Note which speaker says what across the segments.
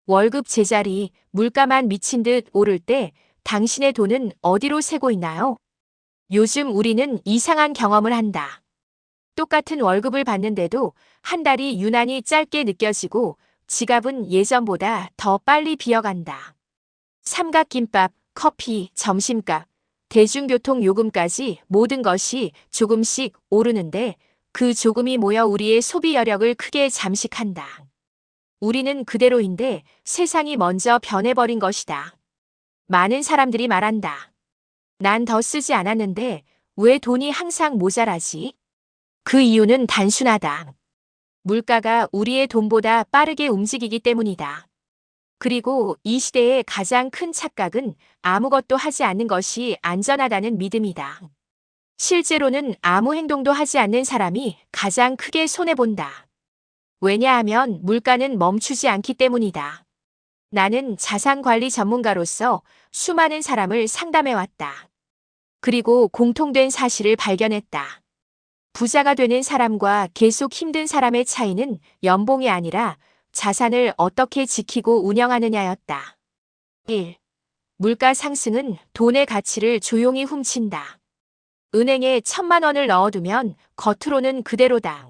Speaker 1: 월급 제자리, 물가만 미친 듯 오를 때 당신의 돈은 어디로 새고 있나요? 요즘 우리는 이상한 경험을 한다. 똑같은 월급을 받는데도 한 달이 유난히 짧게 느껴지고 지갑은 예전보다 더 빨리 비어간다. 삼각김밥, 커피, 점심값, 대중교통 요금까지 모든 것이 조금씩 오르는데 그 조금이 모여 우리의 소비 여력을 크게 잠식한다. 우리는 그대로인데 세상이 먼저 변해버린 것이다. 많은 사람들이 말한다. 난 더 쓰지 않았는데 왜 돈이 항상 모자라지? 그 이유는 단순하다. 물가가 우리의 돈보다 빠르게 움직이기 때문이다. 그리고 이 시대의 가장 큰 착각은 아무것도 하지 않는 것이 안전하다는 믿음이다. 실제로는 아무 행동도 하지 않는 사람이 가장 크게 손해본다. 왜냐하면 물가는 멈추지 않기 때문이다. 나는 자산관리 전문가로서 수많은 사람을 상담해왔다. 그리고 공통된 사실을 발견했다. 부자가 되는 사람과 계속 힘든 사람의 차이는 연봉이 아니라 자산을 어떻게 지키고 운영하느냐였다. 1. 물가 상승은 돈의 가치를 조용히 훔친다. 은행에 1,000만 원을 넣어두면 겉으로는 그대로다.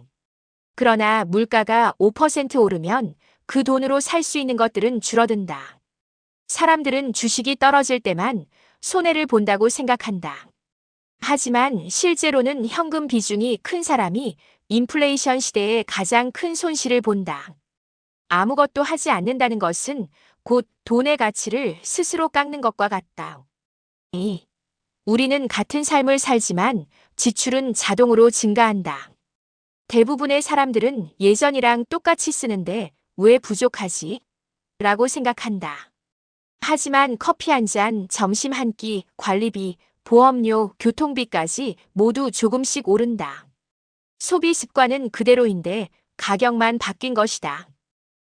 Speaker 1: 그러나 물가가 5% 오르면 그 돈으로 살 수 있는 것들은 줄어든다. 사람들은 주식이 떨어질 때만 손해를 본다고 생각한다. 하지만 실제로는 현금 비중이 큰 사람이 인플레이션 시대에 가장 큰 손실을 본다. 아무것도 하지 않는다는 것은 곧 돈의 가치를 스스로 깎는 것과 같다. 2. 우리는 같은 삶을 살지만 지출은 자동으로 증가한다. 대부분의 사람들은 예전이랑 똑같이 쓰는데 왜 부족하지? 라고 생각한다. 하지만 커피 한 잔, 점심 한 끼, 관리비, 보험료, 교통비까지 모두 조금씩 오른다. 소비 습관은 그대로인데 가격만 바뀐 것이다.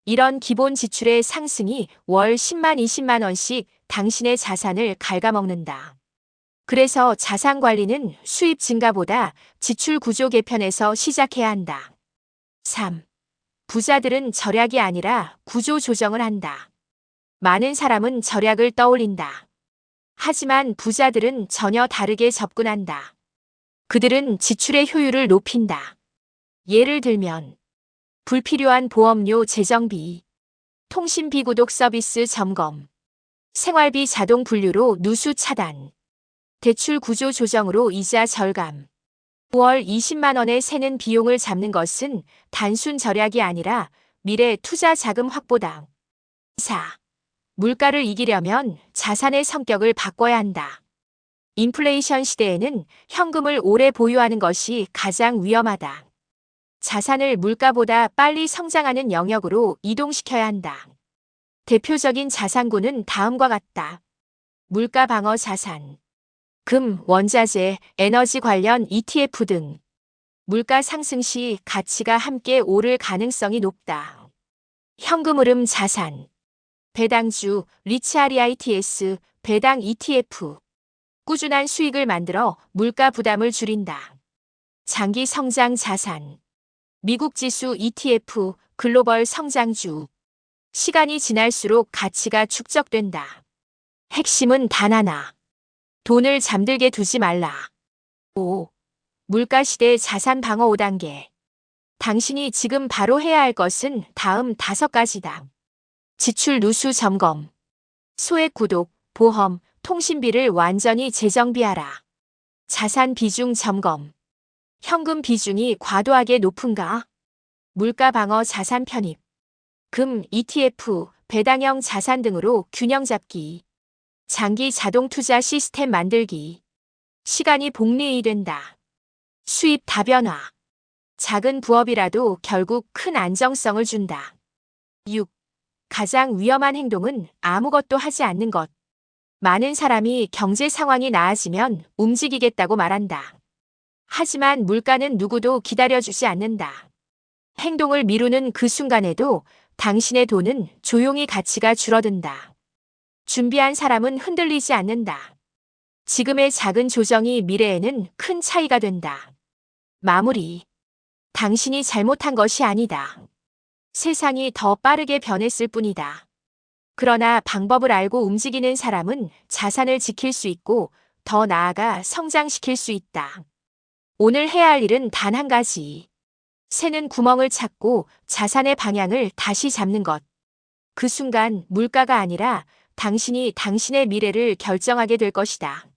Speaker 1: 이런 기본 지출의 상승이 월 10만, 20만 원씩 당신의 자산을 갉아먹는다. 그래서 자산 관리는 수입 증가보다 지출 구조 개편에서 시작해야 한다. 3. 부자들은 절약이 아니라 구조 조정을 한다. 많은 사람은 절약을 떠올린다. 하지만 부자들은 전혀 다르게 접근한다. 그들은 지출의 효율을 높인다. 예를 들면 불필요한 보험료 재정비, 통신비 구독 서비스 점검, 생활비 자동 분류로 누수 차단, 대출 구조 조정으로 이자 절감. 월 20만 원에 새는 비용을 잡는 것은 단순 절약이 아니라 미래 투자 자금 확보다. 4. 물가를 이기려면 자산의 성격을 바꿔야 한다. 인플레이션 시대에는 현금을 오래 보유하는 것이 가장 위험하다. 자산을 물가보다 빨리 성장하는 영역으로 이동시켜야 한다. 대표적인 자산군은 다음과 같다. 물가 방어 자산, 금, 원자재, 에너지 관련 ETF 등. 물가 상승 시 가치가 함께 오를 가능성이 높다. 현금 흐름 자산, 배당주, 리츠REITs, 배당 ETF. 꾸준한 수익을 만들어 물가 부담을 줄인다. 장기 성장 자산, 미국 지수 ETF, 글로벌 성장주. 시간이 지날수록 가치가 축적된다. 핵심은 단 하나. 돈을 잠들게 두지 말라. 5. 물가시대 자산 방어 5단계. 당신이 지금 바로 해야 할 것은 다음 5가지다. 지출 누수 점검. 소액 구독, 보험, 통신비를 완전히 재정비하라. 자산 비중 점검. 현금 비중이 과도하게 높은가? 물가 방어 자산 편입. 금, ETF, 배당형 자산 등으로 균형 잡기. 장기 자동 투자 시스템 만들기. 시간이 복리이 된다. 수입 다변화. 작은 부업이라도 결국 큰 안정성을 준다. 6. 가장 위험한 행동은 아무것도 하지 않는 것. 많은 사람이 경제 상황이 나아지면 움직이겠다고 말한다. 하지만 물가는 누구도 기다려주지 않는다. 행동을 미루는 그 순간에도 당신의 돈은 조용히 가치가 줄어든다. 준비한 사람은 흔들리지 않는다. 지금의 작은 조정이 미래에는 큰 차이가 된다. 마무리. 당신이 잘못한 것이 아니다. 세상이 더 빠르게 변했을 뿐이다. 그러나 방법을 알고 움직이는 사람은 자산을 지킬 수 있고 더 나아가 성장시킬 수 있다. 오늘 해야 할 일은 단 한 가지. 새는 구멍을 찾고 자산의 방향을 다시 잡는 것. 그 순간 물가가 아니라 당신이 당신의 미래를 결정하게 될 것이다.